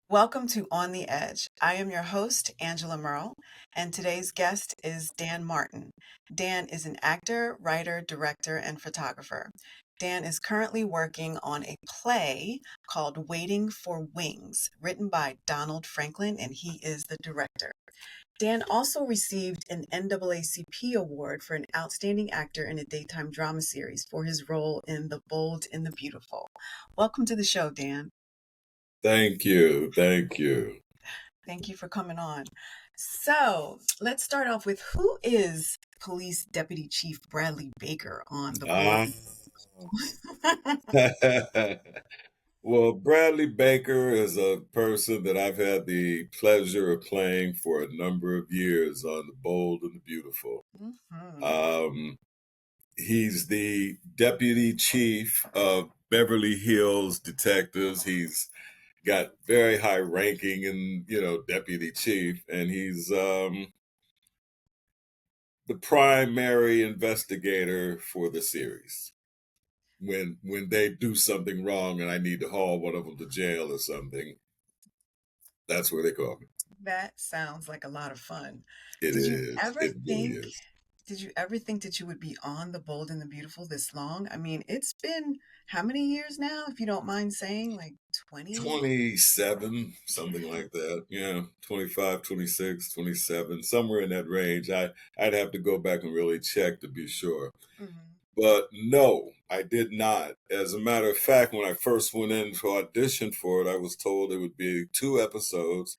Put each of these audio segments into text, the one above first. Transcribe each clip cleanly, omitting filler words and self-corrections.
Welcome to On the Edge. I am your host, Angela Meryl, and today's guest is Dan Martin. Dan is an actor, writer, director, and photographer. Dan is currently working on a play called Waiting for Wings, written by Donald Franklin, and he is the director. Dan also received an NAACP award for an outstanding actor in a daytime drama series for his role in The Bold and the Beautiful. Welcome to the show, Dan. Thank you. Thank you. Thank you for coming on. So let's start off with who is Police Deputy Chief Bradley Baker on the board? Ah. Well, Bradley Baker is a person that I've had the pleasure of playing for a number of years on The Bold and the Beautiful. Mhm. Um, he's the deputy chief of Beverly Hills Detectives. He's got very high ranking and, deputy chief, and he's the primary investigator for the series. When they do something wrong and I need to haul one of them to jail or something, that's where they call me. That sounds like a lot of fun. It Did you is. ever It really think is. did you ever think that you would be on The Bold and the Beautiful this long? I mean, it's been how many years now, if you don't mind saying, like 20? 27, something like that. Yeah, 25, 26, 27, somewhere in that range. I'd have to go back and really check to be sure. Mhm. But no, I did not. As a matter of fact, when I first went in to audition for it, I was told it would be 2 episodes.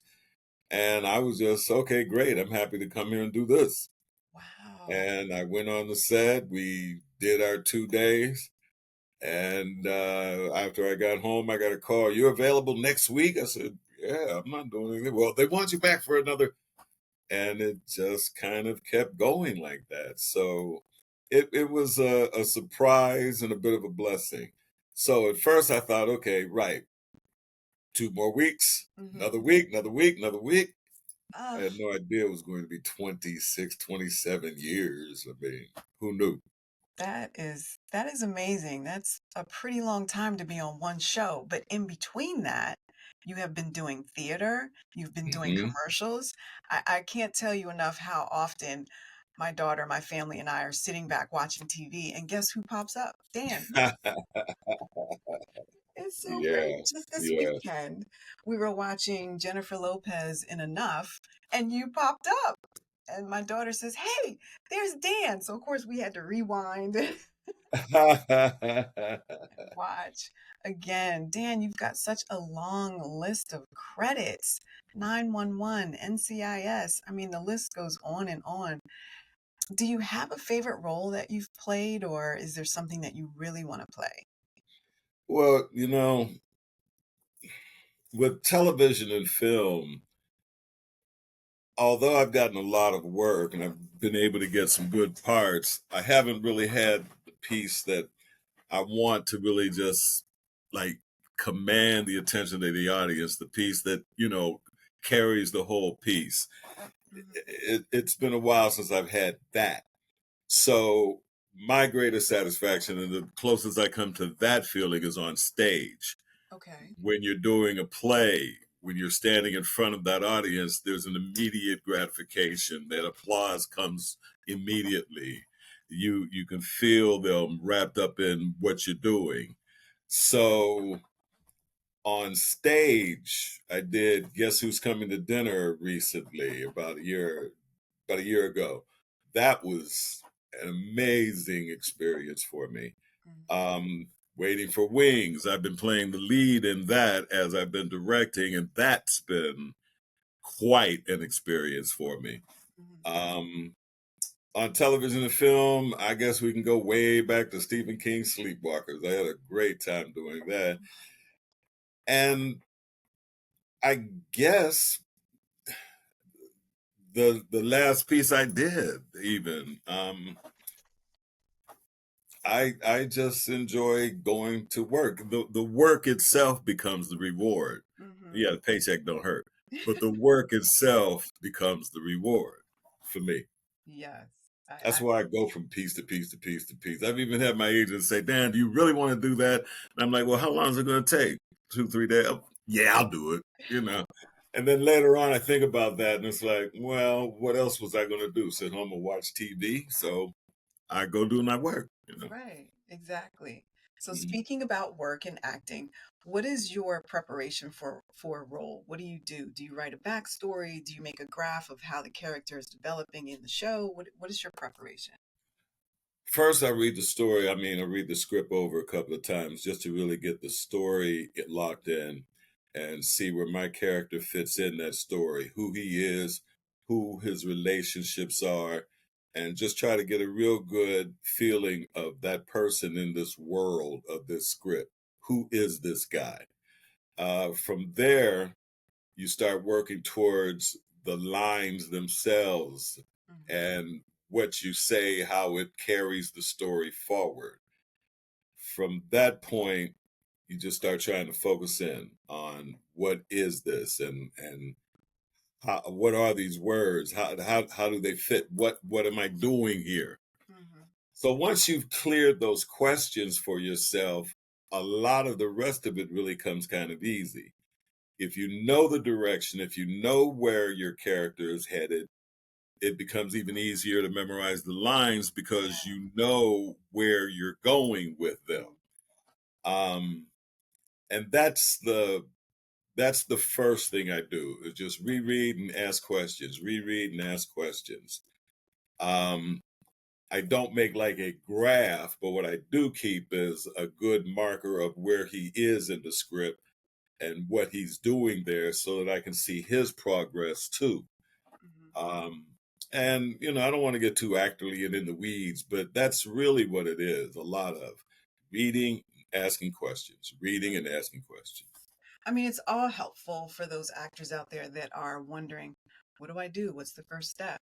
And I was just, okay, great. I'm happy to come here and do this. Wow. And I went on the set. We did our 2 days. And after I got home, I got a call. You available next week? I said, yeah, I'm not doing anything. Well, they want you back for another. And it just kind of kept going like that. So it was a surprise and a bit of a blessing. So at first I thought, okay, right, 2 more weeks, another Mhm. week, another week, another week. I Uh, had no idea it was going to be 26, 27 years. I mean, who knew? that is amazing. That's a pretty long time to be on one show. But in between that, you have been doing theater, you've been doing Hmm. commercials. I can't tell you enough how often my daughter, my family, and I are sitting back watching TV, and guess who pops up? Dan. It's so great. Yes, Just this yes. weekend, we were watching Jennifer Lopez in Enough, and you popped up. And my daughter says, "Hey, there's Dan." So of course we had to rewind watch again. Dan, you've got such a long list of credits. 911, NCIS. I mean, the list goes on and on. Do you have a favorite role that you've played, or is there something that you really want to play? Well, with television and film, although I've gotten a lot of work and I've been able to get some good parts, I haven't really had the piece that I want to really just like command the attention of the audience, the piece that, carries the whole piece. Mhm. It's been a while since I've had that. So my greatest satisfaction and the closest I come to that feeling is on stage. Okay. When you're doing a play, when you're standing in front of that audience, there's an immediate gratification. That applause comes immediately. You can feel them wrapped up in what you're doing. So on stage, I did Guess Who's Coming to Dinner recently, about a year ago. That was an amazing experience for me. Mhm. Waiting for Wings, I've been playing the lead in that as I've been directing, and that's been quite an experience for me. Mhm. Um, on television and film, I guess we can go way back to Stephen King's Sleepwalkers. I had a great time doing that. And I guess the last piece I did, even, I just enjoy going to work. The work itself becomes the reward. Mhm. Yeah, the paycheck don't hurt, but the work itself becomes the reward for me. Yes. I, That's I why I go from piece to piece to piece to piece. I've even had my agent say, "Dan, do you really want to do that?" And I'm like, "Well, how long is it going to take? 2, 3 days? yeah, I'll do it, you know. And then later on, I think about that, and it's like, well, what else was I going to do? Sit home and watch TV? So I go do my work, you know. Right, exactly. So Mhm. speaking about work and acting, what is your preparation for a role? What do you do? Do you write a backstory? Do you make a graph of how the character is developing in the show? What is your preparation? First, I read the story. I mean, I read the script over a couple of times just to really get the story locked in and see where my character fits in that story, who he is, who his relationships are, and just try to get a real good feeling of that person in this world of this script. Who is this guy? From there, you start working towards the lines themselves Hmm. and what you say, how it carries the story forward. From that point, you just start trying to focus in on what is this and what are these words? How do they fit? What am I doing here? Hmm. So once you've cleared those questions for yourself, a lot of the rest of it really comes kind of easy. If you know the direction, if you know where your character is headed, it becomes even easier to memorize the lines because Yeah. you know where you're going with them. Um, and that's the first thing I do is just reread and ask questions, reread and ask questions. Um, I don't make like a graph, but what I do keep is a good marker of where he is in the script and what he's doing there so that I can see his progress too. Hmm. Um, and, I don't want to get too actorly and in the weeds, but that's really what it is a lot of reading, asking questions, reading and asking questions. I mean, it's all helpful for those actors out there that are wondering, what do I do? What's the first step?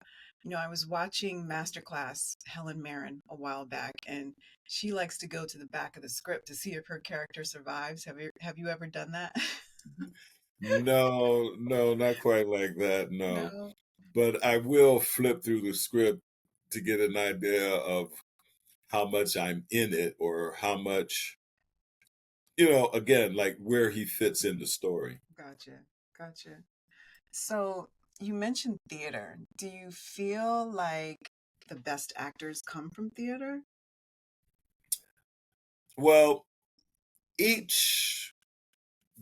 I was watching Masterclass Helen Mirren a while back, and she likes to go to the back of the script to see if her character survives. Have you ever done that? No, no, not quite like that. No. No. But I will flip through the script to get an idea of how much I'm in it or how much, again, like where he fits in the story. Gotcha. Gotcha. So you mentioned theater. Do you feel like the best actors come from theater? Well, each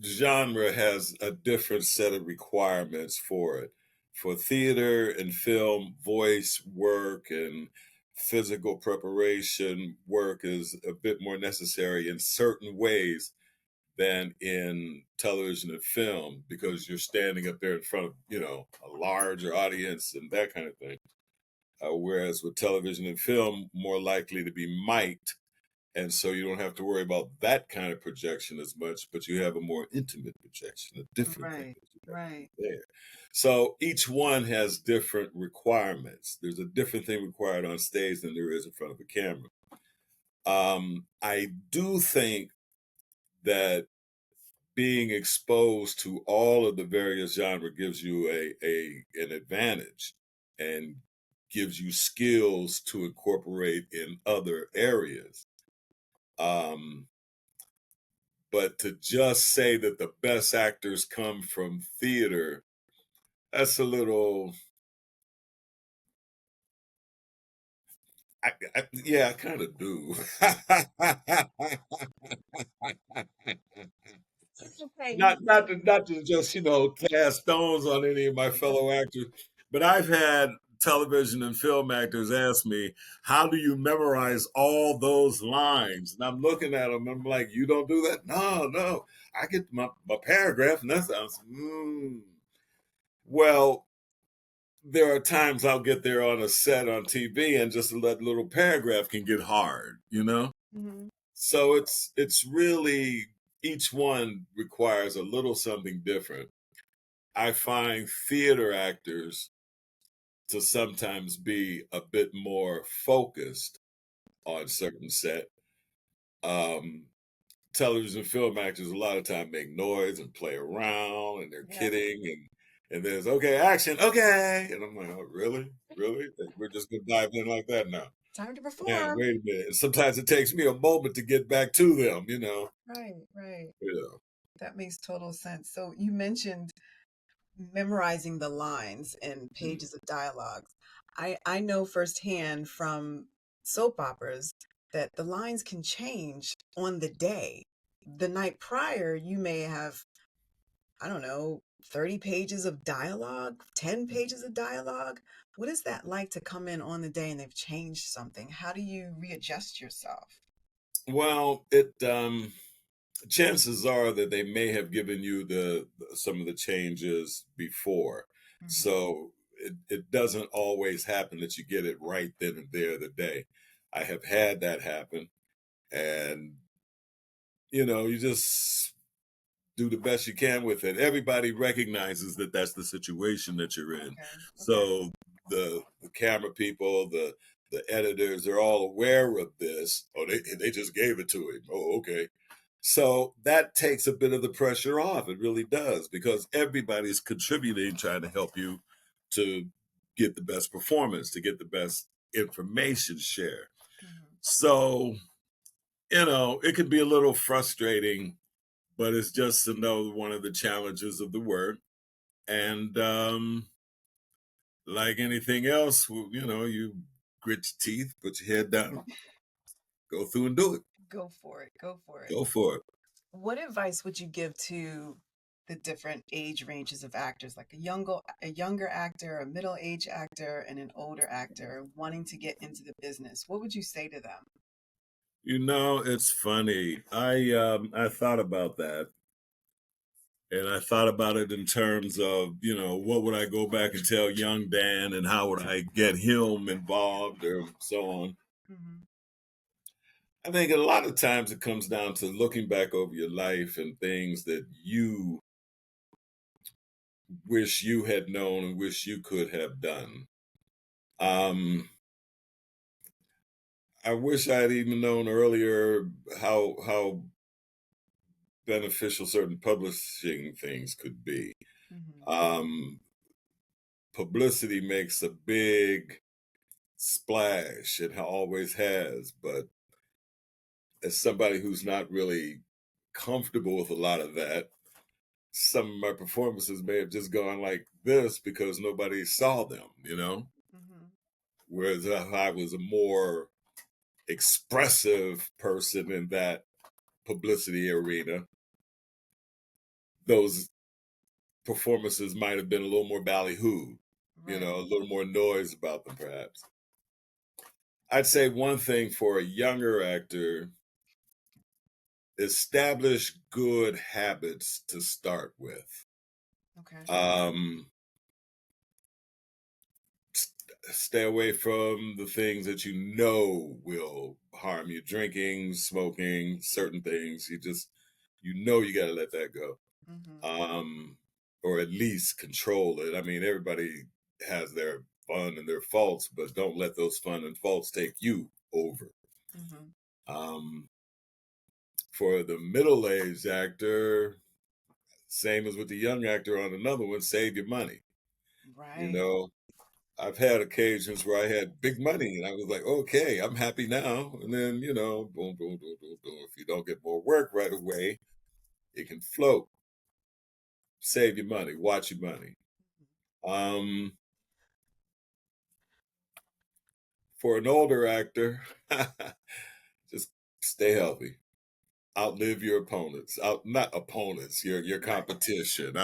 genre has a different set of requirements for it. For theater and film, voice work and physical preparation work is a bit more necessary in certain ways than in television and film because you're standing up there in front of, a larger audience and that kind of thing. Whereas with television and film, more likely to be mic'd and so you don't have to worry about that kind of projection as much, but you have a more intimate projection, a different thing Right, that you have right. there. So each one has different requirements. There's a different thing required on stage than there is in front of a camera. I do think that being exposed to all of the various genre gives you an advantage and gives you skills to incorporate in other areas. Um, But to just say that the best actors come from theater, that's a little, yeah, I kind of do. Okay. Not to just cast stones on any of my fellow actors, but I've had television and film actors ask me, "How do you memorize all those lines?" And I'm looking at them, and I'm like, "You don't do that? No, no. I get my paragraph, and that sounds well." There are times I'll get there on a set on TV and just that little paragraph can get hard. Hmm. So it's really each one requires a little something different. I find theater actors to sometimes be a bit more focused on certain set. Um, Television film actors a lot of time make noise and play around and they're Yeah. kidding and there's okay action okay and I'm like, oh really, really, we're just gonna dive in like that now? Time to Man, perform. wait a minute. And sometimes it takes me a moment to get back to them. Right, right. Yeah. That makes total sense. So you mentioned memorizing the lines and Mm. pages of dialogues. I know firsthand from soap operas that the lines can change on the day. The night prior, you may have, I don't know, 30 pages of dialogue, 10 pages of dialogue. What is that like to come in on the day and they've changed something? How do you readjust yourself? Well, it chances are that they may have given you some of the changes before. Hmm. So it doesn't always happen that you get it right then and there the day. I have had that happen, and you just do the best you can with it. Everybody recognizes that that's the situation that you're in. Okay. Okay. So the camera people, the editors, they're all aware of this. Oh, they just gave it to him. Oh, okay. So that takes a bit of the pressure off. It really does, because everybody's contributing, trying to help you to get the best performance, to get the best information share. Hmm. So, it can be a little frustrating, but it's just to know one of the challenges of the work. And like anything else, well, you grit your teeth, put your head down, go through and do it. Go for it. Go for it. Go for it. What advice would you give to the different age ranges of actors, like a younger actor, a middle-aged actor, and an older actor wanting to get into the business? What would you say to them? It's funny. I thought about that, and I thought about it in terms of, what would I go back and tell young Dan, and how would I get him involved, or so on. Hmm. I think a lot of times it comes down to looking back over your life and things that you wish you had known and wish you could have done. Um, I wish I had even known earlier how beneficial certain publishing things could be. Hmm. Um, Publicity makes a big splash, it always has. But as somebody who's not really comfortable with a lot of that, some of my performances may have just gone like this because nobody saw them. Hmm. Whereas I was a more expressive person in that publicity arena, those performances might have been a little more ballyhooed, Right. a little more noise about them, perhaps. I'd say one thing for a younger actor: establish good habits to start with. Okay. Um, Stay away from the things that you know will harm you: drinking, smoking, certain things. You got to let that go. Hmm. um, or at least control it. I mean, everybody has their fun and their faults, but don't let those fun and faults take you over. Hmm. Um, for the middle-aged actor, same as with the young actor on another one: save your money. You Right. know, I've had occasions where I had big money and I was like, okay, I'm happy now. And then, boom, boom, boom, boom, boom. If you don't get more work right away, it can float. Save your money, watch your money. Um, for an older actor, just stay healthy. Outlive your opponents. Not opponents, your Right. competition.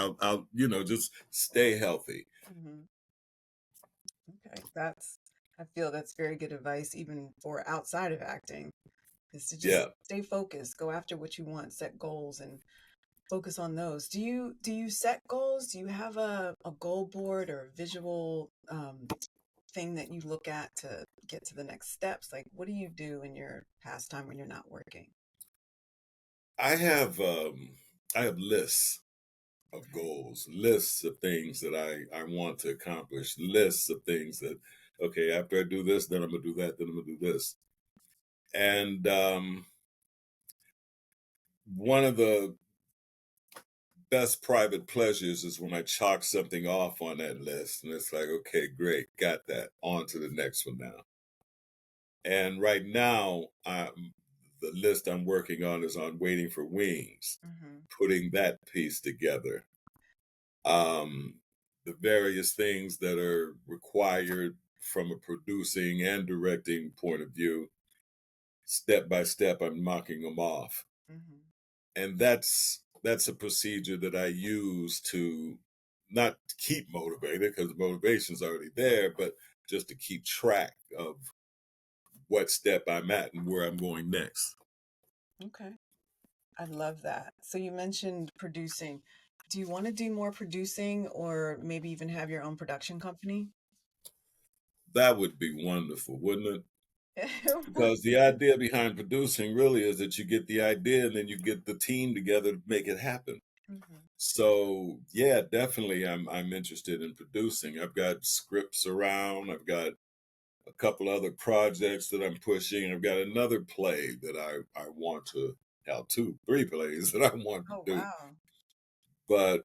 Just stay healthy. Hmm. Okay. I feel that's very good advice, even for outside of acting, is to just Yeah. stay focused, go after what you want, set goals, and focus on those. Do you set goals? Do you have a goal board or a visual thing that you look at to get to the next steps? Like, what do you do in your pastime when you're not working? I have I have lists of Okay. goals, lists of things that I want to accomplish, lists of things that, okay, after I do this, then I'm gonna do that, then I'm gonna do this. And one of the best private pleasures is when I chalk something off on that list and it's like, okay, great, got that. On to the next one now. And right now, the list I'm working on is on Waiting for Wings, Hmm. putting that piece together. Um, the various things that are required from a producing and directing point of view, step by step, I'm knocking them off. Hmm. And that's a procedure that I use to not keep motivated because the motivation's already there, but just to keep track of what step I'm at and where I'm going next. Okay. I love that. So you mentioned producing. Do you want to do more producing or maybe even have your own production company? That would be wonderful, wouldn't it? It would Because the idea behind producing really is that you get the idea and then you get the team together to make it happen. Mhm. So yeah, definitely I'm interested in producing. I've got scripts around, I've got a couple other projects that I'm pushing. I've got another play that I want to have two, three plays that I want to Oh, do. wow. But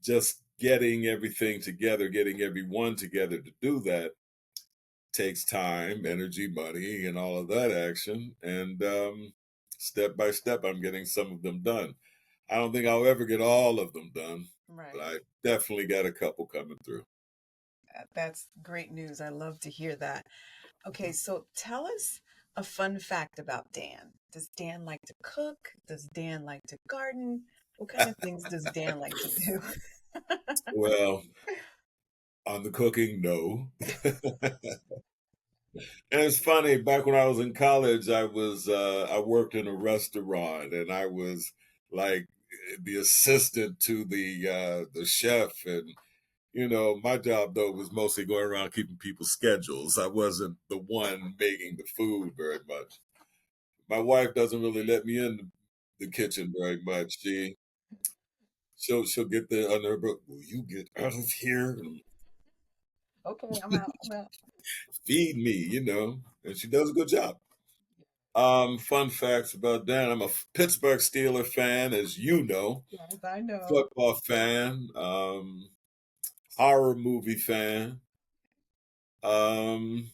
just getting everything together, getting everyone together to do that takes time, energy, money, and all of that action. And step by step, I'm getting some of them done. I don't think I'll ever get all of them done, but Right. I definitely got a couple coming through. That's great news. I love to hear that. Okay, so tell us a fun fact about Dan. Does Dan like to cook? Does Dan like to garden? What kind of things does Dan like to do? Well, on the cooking, no. And it's funny, back when I was in college, I worked in a restaurant and I was like the assistant to the chef. And you know, my job though was mostly going around keeping people's schedules. I wasn't the one making the food very much. My wife doesn't really let me in the kitchen very much. She'll get there under her breath, will you get out of here and Okay, I'm out. I'm out. feed me, you know? And she does a good job. Fun facts about Dan. I'm a Pittsburgh Steeler fan, as you know, Yes, I know. football fan, horror movie fan, um,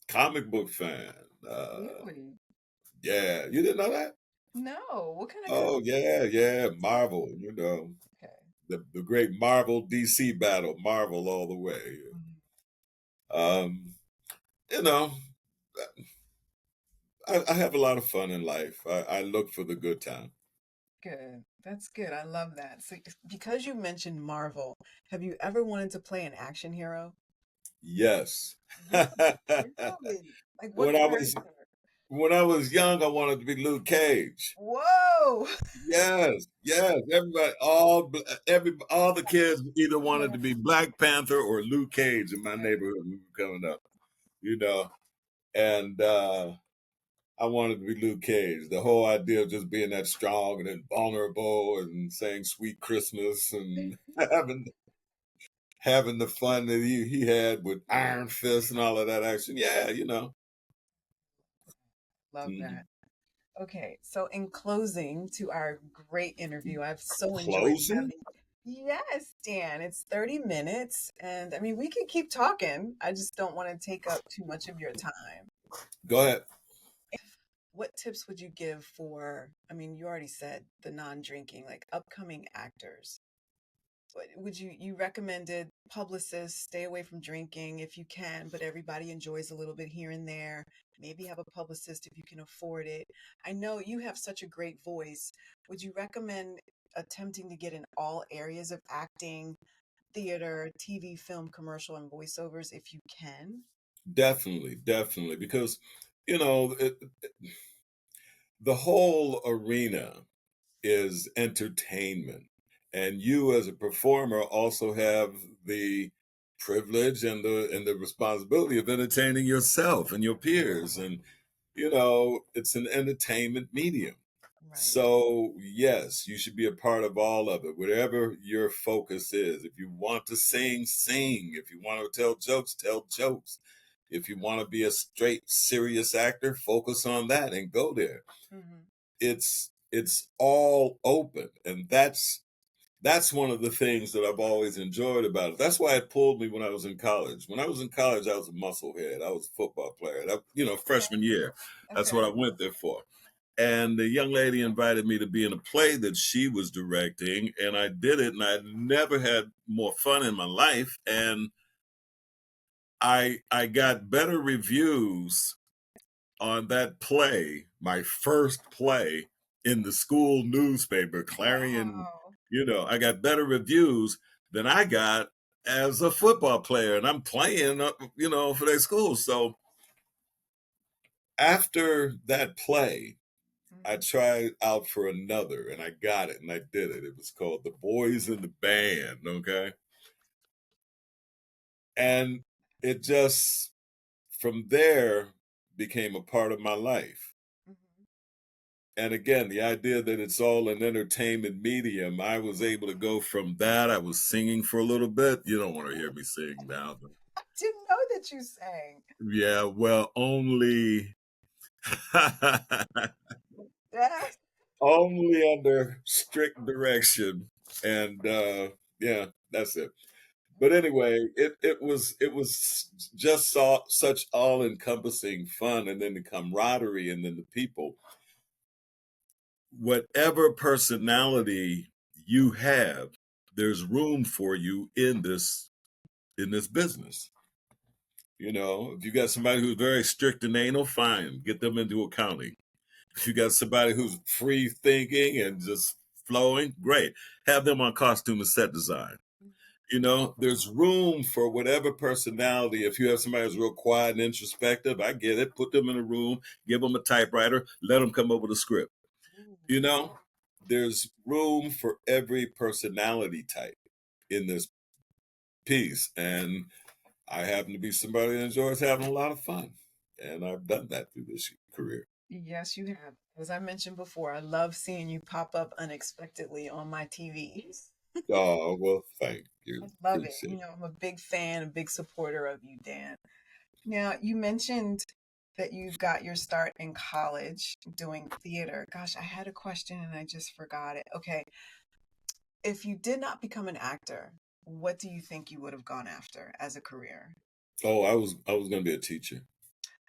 comic book fan. Really? Yeah, you didn't know that? No. What kind of Oh, yeah, yeah, Marvel, you know, Okay. the great Marvel DC battle, Marvel all the way. Mhm. Um, you know, I have a lot of fun in life. I look for the good time. Good. That's good. I love that. So, because you mentioned Marvel, have you ever wanted to play an action hero? Yes. Really? Like what when I was character? when I was young, I wanted to be Luke Cage. Whoa! Yes, yes. All the kids either wanted to be Black Panther or Luke Cage in my neighborhood when we were coming up. You know, and I wanted to be Luke Cage. The whole idea of just being that strong and invulnerable and saying "Sweet Christmas" and having the fun that he had with Iron Fist and all of that action. Yeah, you know. Love that. Mhm. Okay, so in closing to our great interview, I've so enjoyed Closing. having. Yes, Dan, it's 30 minutes, and I mean, we can keep talking. I just don't want to take up too much of your time. Go ahead. What tips would you give for, I mean, you already said the non-drinking, like upcoming actors? What would you recommended publicists stay away from drinking if you can, but everybody enjoys a little bit here and there. Maybe have a publicist if you can afford it. I know you have such a great voice. Would you recommend attempting to get in all areas of acting, theater, TV, film, commercial, and voiceovers if you can? Definitely, definitely, because you know the whole arena is entertainment, and you as a performer also have the privilege and the responsibility of entertaining yourself and your peers, and you know it's an entertainment medium. Right. So, yes, you should be a part of all of it, whatever your focus is. If you want to sing, sing. If you want to tell jokes, tell jokes. If you want to be a straight, serious actor, focus on that and go there. Hmm. It's all open, and that's that's one of the things that I've always enjoyed about it. That's why it pulled me when I was in college. When I was in college, I was a musclehead. I was a football player. Okay. Freshman year, that's Okay. what I went there for. And the young lady invited me to be in a play that she was directing, and I did it, and I never had more fun in my life. And I got better reviews on that play, my first play in the school newspaper, Clarion. Wow. I got better reviews than I got as a football player, and I'm playing, for their school. So after that play, I Mhm. tried out for another, and I got it, and I did it. It was called The Boys in the Band, okay? And it just, from there, became a part of my life. Mhm. And again, the idea that it's all an entertainment medium, I was able to go from that. I was singing for a little bit. You don't want to hear me sing now, but I didn't know that you sang. yeah, well, only Yeah. only under strict direction. And yeah, that's it. But anyway, it was just such all encompassing fun, and then the camaraderie, and then the people. Whatever personality you have, there's room for you in this business. If you got somebody who's very strict and anal, fine, get them into accounting. If you got somebody who's free thinking and just flowing, great, have them on costume and set design. There's room for whatever personality. If you have somebody who's real quiet and introspective, I get it. Put them in a room, give them a typewriter, let them come up with a script. Ooh. You know, there's room for every personality type in this piece. And I happen to be somebody that enjoys having a lot of fun. And I've done that through this career. Yes, you have. As I mentioned before, I love seeing you pop up unexpectedly on my TV. Oh, well, thank I you. love it. Appreciate I'm a big fan, a big supporter of you, Dan. Now, you mentioned that you got your start in college doing theater. Gosh, I had a question and I just forgot it. Okay, if you did not become an actor, what do you think you would have gone after as a career? it. Oh, I was gonna be a teacher.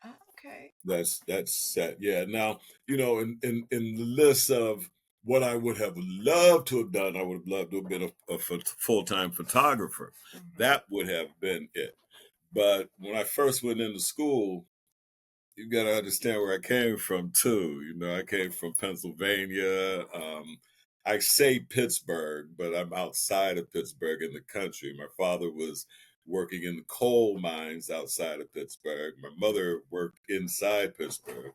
Oh, okay. That's set. Yeah. Now, in the list of what I would have loved to have done, I would have loved to have been a full-time photographer. Hmm. That would have been it. But when I first went into school, you got to understand where I came from too. I came from Pennsylvania. I say Pittsburgh, but I'm outside of Pittsburgh in the country. My father was working in the coal mines outside of Pittsburgh. My mother worked inside Pittsburgh.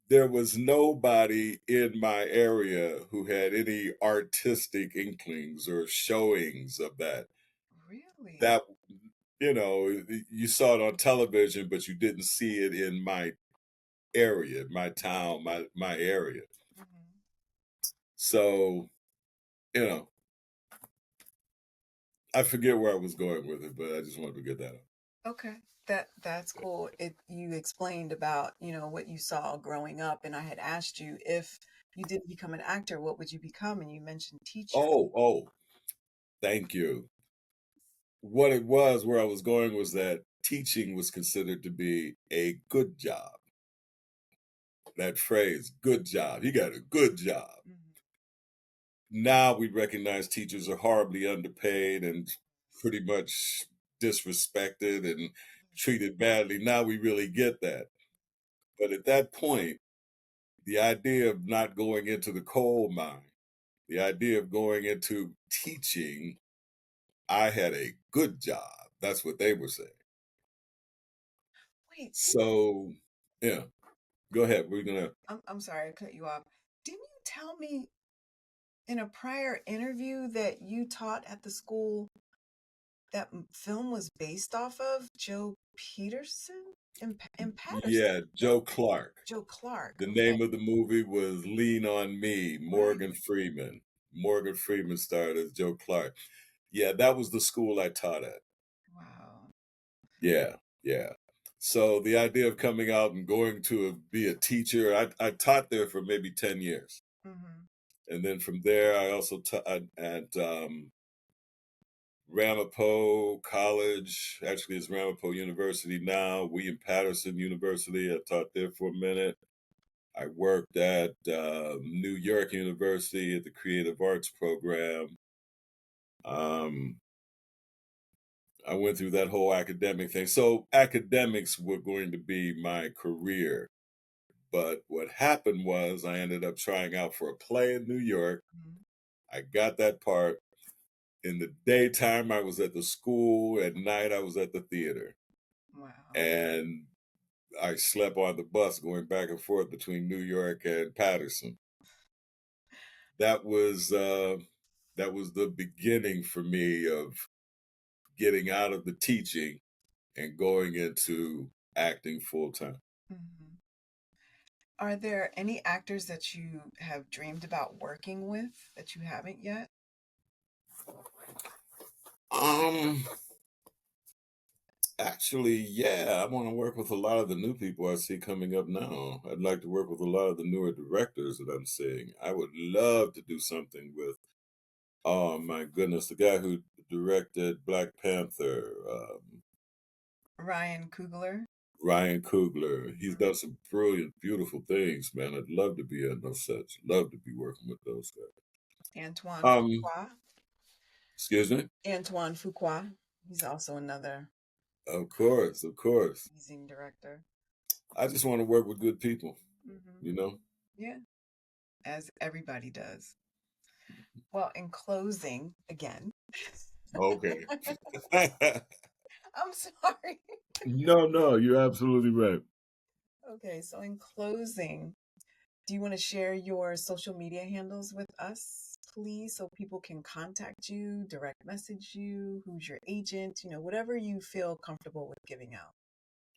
There was nobody in my area who had any artistic inklings or showings of that. Really? That you saw it on television, but you didn't see it in my area, my town, my area. Hmm. So, you know, I forget where I was going with it, but I just wanted to get that up. Okay. That's cool. You explained about, what you saw growing up, and I had asked you if you didn't become an actor, what would you become? And you mentioned teacher. Oh, thank you. What it was, where I was going was that teaching was considered to be a good job. That phrase, good job. You got a good job. Hmm. Now we recognize teachers are horribly underpaid and pretty much disrespected and treated badly. Now we really get that. But at that point, the idea of not going into the coal mine, the idea of going into teaching, I had a good job. That's what they were saying. Wait, So, yeah, go ahead. We're going to, I'm sorry I cut you off. Didn't you tell me in a prior interview that you taught at the school that film was based off of Joe Peterson and Patterson? yeah, Joe Clark. Joe Clark. The Okay. name of the movie was Lean on Me, Right. Morgan Freeman. Morgan Freeman starred as Joe Clark. Yeah, that was the school I taught at. Wow. Yeah, yeah. So the idea of coming out and going to be a teacher, I taught there for maybe 10 years. Hmm. And then from there, I also taught at Ramapo College. Actually, it's Ramapo University now. William Patterson University. I taught there for a minute. I worked at New York University at the Creative Arts program. I went through that whole academic thing. So academics were going to be my career. But what happened was I ended up trying out for a play in New York. I got that part. In the daytime, I was at the school. At night, I was at the theater. Wow. And I slept on the bus going back and forth between New York and Patterson. That was the beginning for me of getting out of the teaching and going into acting full time. Mm-hmm. Are there any actors that you have dreamed about working with that you haven't yet? Actually, yeah, I want to work with a lot of the new people I see coming up now. I'd like to work with a lot of the newer directors that I'm seeing. I would love to do something with, oh my goodness, the guy who directed Black Panther, Ryan Coogler. Ryan Coogler. He's done some brilliant, beautiful things, man. I'd love to be in those sets. Love to be working with those guys. Antoine Um, Fuqua. Excuse me? Antoine Fuqua. He's also another Of course, of course. amazing director. I just want to work with good people, Mm-hmm. you know? Yeah, as everybody does. Well, in closing, again. Okay. I'm sorry. No, you're absolutely right. Okay, so in closing, do you want to share your social media handles with us, please, so people can contact you, direct message you, who's your agent, whatever you feel comfortable with giving out?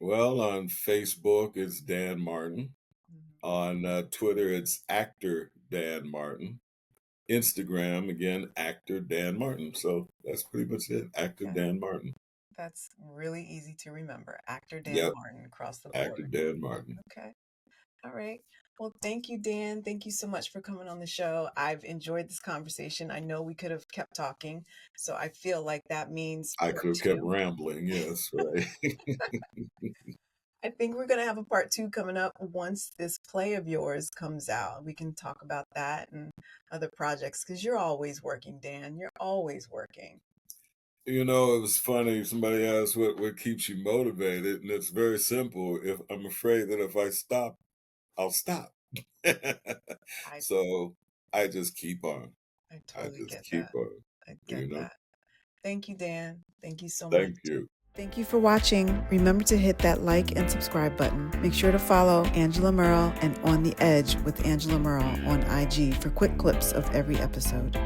Well, on Facebook, it's Dan Martin. Mm-hmm. On Twitter, it's actor Dan Martin. Instagram, again, actor Dan Martin. So that's pretty much it. Actor Okay. Dan Martin. That's really easy to remember. Actor Dan Yep. Martin across the Actor board. Dan Martin. Okay. All right. Well, thank you, Dan. Thank you so much for coming on the show. I've enjoyed this conversation. I know we could have kept talking, so I feel like that means I part could have kept two. rambling. Yes, right. I think we're going to have a part two coming up once this play of yours comes out. We can talk about that and other projects because you're always working, Dan. You're always working. You know, it was funny. Somebody asked what keeps you motivated, and it's very simple. If I'm afraid that if I stop, I'll stop. I So I just keep on. I I totally just get keep that. on, I get you know. that. Thank you, Dan. Thank you so much. Thank you. Thank you for watching. Remember to hit that like and subscribe button. Make sure to follow Angela Meryl and On the Edge with Angela Meryl on IG for quick clips of every episode.